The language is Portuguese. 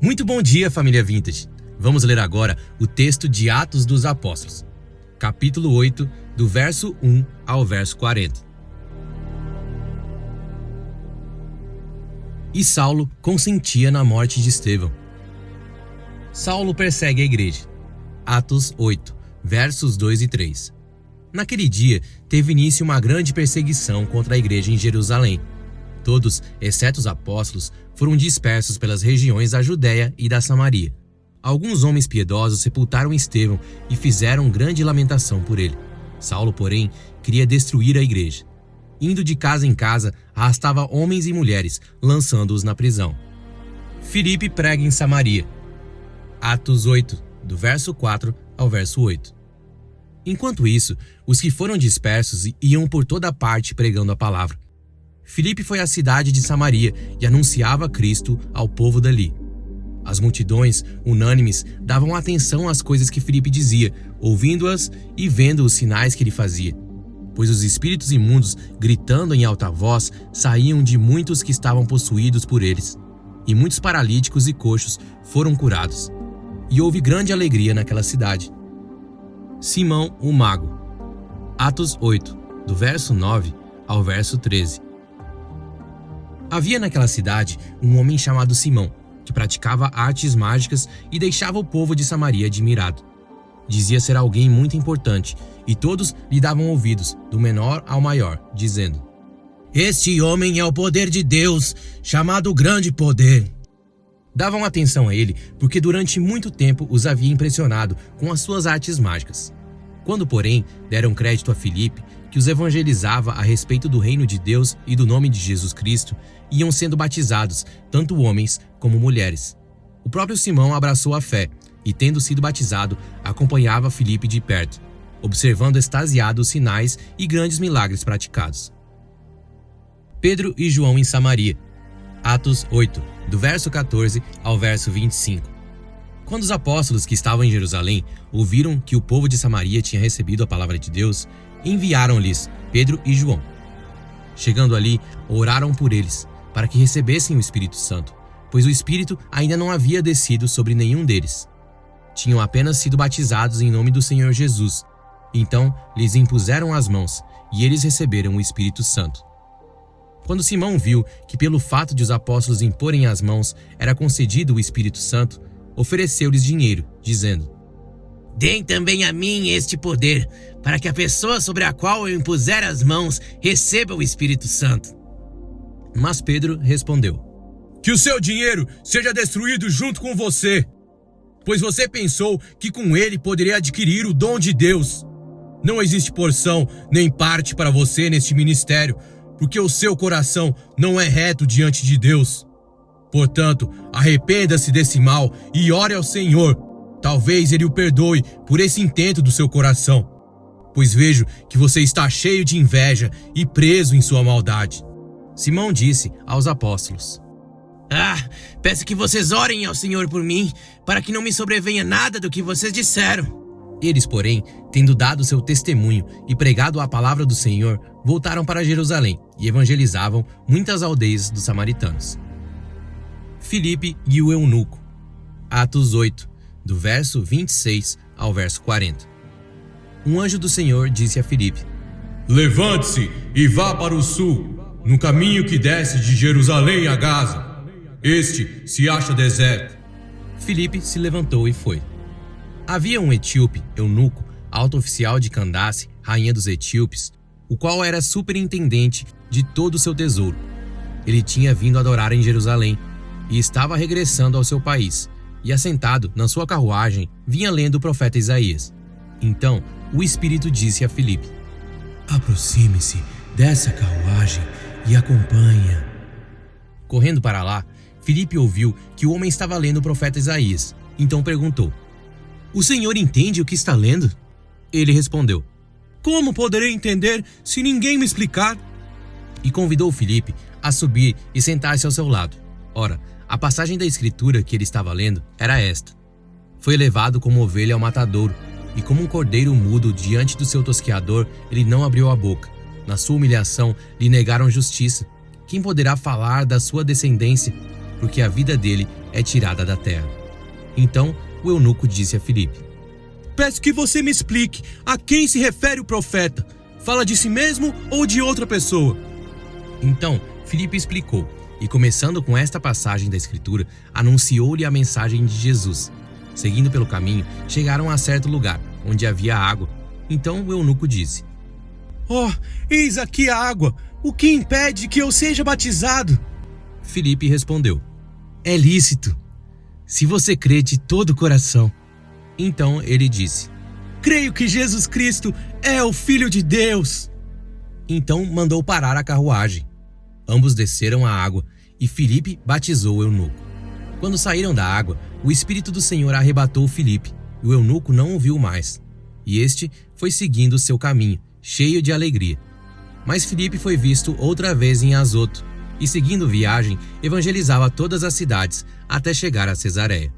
Muito bom dia, família Vintage! Vamos ler agora o texto de Atos dos Apóstolos, capítulo 8, do verso 1 ao verso 40. E Saulo consentia na morte de Estevão. Saulo persegue a igreja. Atos 8, versos 2 e 3. Naquele dia, teve início uma grande perseguição contra a igreja em Jerusalém. Todos, exceto os apóstolos, foram dispersos pelas regiões da Judéia e da Samaria. Alguns homens piedosos sepultaram Estevão e fizeram grande lamentação por ele. Saulo, porém, queria destruir a igreja. Indo de casa em casa, arrastava homens e mulheres, lançando-os na prisão. Filipe prega em Samaria. Atos 8, do verso 4 ao verso 8. Enquanto isso, os que foram dispersos iam por toda parte pregando a palavra. Filipe foi à cidade de Samaria e anunciava Cristo ao povo dali. As multidões, unânimes, davam atenção às coisas que Filipe dizia, ouvindo-as e vendo os sinais que ele fazia. Pois os espíritos imundos, gritando em alta voz, saíam de muitos que estavam possuídos por eles. E muitos paralíticos e coxos foram curados. E houve grande alegria naquela cidade. Simão, o mago. Atos 8, do verso 9 ao verso 13. Havia naquela cidade um homem chamado Simão, que praticava artes mágicas e deixava o povo de Samaria admirado. Dizia ser alguém muito importante, e todos lhe davam ouvidos, do menor ao maior, dizendo: "Este homem é o poder de Deus, chamado Grande Poder." Davam atenção a ele porque durante muito tempo os havia impressionado com as suas artes mágicas. Quando, porém, deram crédito a Filipe, que os evangelizava a respeito do reino de Deus e do nome de Jesus Cristo, iam sendo batizados, tanto homens como mulheres. O próprio Simão abraçou a fé e, tendo sido batizado, acompanhava Filipe de perto, observando extasiado os sinais e grandes milagres praticados. Pedro e João em Samaria. Atos 8, do verso 14 ao verso 25. Quando os apóstolos que estavam em Jerusalém ouviram que o povo de Samaria tinha recebido a palavra de Deus, enviaram-lhes Pedro e João. Chegando ali, oraram por eles, para que recebessem o Espírito Santo, pois o Espírito ainda não havia descido sobre nenhum deles. Tinham apenas sido batizados em nome do Senhor Jesus. Então lhes impuseram as mãos, e eles receberam o Espírito Santo. Quando Simão viu que pelo fato de os apóstolos imporem as mãos era concedido o Espírito Santo, ofereceu-lhes dinheiro, dizendo: "Deem também a mim este poder, para que a pessoa sobre a qual eu impuser as mãos receba o Espírito Santo." Mas Pedro respondeu: "Que o seu dinheiro seja destruído junto com você, pois você pensou que com ele poderia adquirir o dom de Deus. Não existe porção nem parte para você neste ministério, porque o seu coração não é reto diante de Deus. Portanto, arrependa-se desse mal e ore ao Senhor. Talvez ele o perdoe por esse intento do seu coração, pois vejo que você está cheio de inveja e preso em sua maldade." Simão disse aos apóstolos: Peço que vocês orem ao Senhor por mim, para que não me sobrevenha nada do que vocês disseram." Eles, porém, tendo dado seu testemunho e pregado a palavra do Senhor, voltaram para Jerusalém e evangelizavam muitas aldeias dos samaritanos. Filipe e o eunuco. Atos 8, do verso 26 ao verso 40. Um anjo do Senhor disse a Filipe: "Levante-se e vá para o sul, no caminho que desce de Jerusalém a Gaza. Este se acha deserto." Filipe se levantou e foi. Havia um etíope, eunuco, alto oficial de Candace, rainha dos etíopes, o qual era superintendente de todo o seu tesouro. Ele tinha vindo adorar em Jerusalém e estava regressando ao seu país, e assentado na sua carruagem, vinha lendo o profeta Isaías. Então o Espírito disse a Filipe: "Aproxime-se dessa carruagem e acompanha." Correndo para lá, Filipe ouviu que o homem estava lendo o profeta Isaías. Então perguntou: "O senhor entende o que está lendo?" Ele respondeu: "Como poderei entender se ninguém me explicar?" E convidou Filipe a subir e sentar-se ao seu lado. Ora, a passagem da escritura que ele estava lendo era esta: "Foi levado como ovelha ao matadouro, e como um cordeiro mudo diante do seu tosqueador, ele não abriu a boca. Na sua humilhação lhe negaram justiça. Quem poderá falar da sua descendência? porque a vida dele é tirada da terra. Então o eunuco disse a Filipe: Peço que você me explique a quem se refere o profeta. Fala de si mesmo ou de outra pessoa? Então Filipe explicou, e começando com esta passagem da Escritura, anunciou-lhe a mensagem de Jesus. Seguindo pelo caminho, chegaram a certo lugar, onde havia água. Então o eunuco disse: Eis aqui a água. O que impede que eu seja batizado? Filipe respondeu: É lícito, se você crê de todo o coração. Então ele disse: Creio que Jesus Cristo é o Filho de Deus. Então mandou parar a carruagem. Ambos desceram à água e Filipe batizou o eunuco. Quando saíram da água, o Espírito do Senhor arrebatou Filipe, e o eunuco não o viu mais. E este foi seguindo seu caminho, cheio de alegria. Mas Filipe foi visto outra vez em Azoto, e seguindo viagem, evangelizava todas as cidades, até chegar a Cesareia.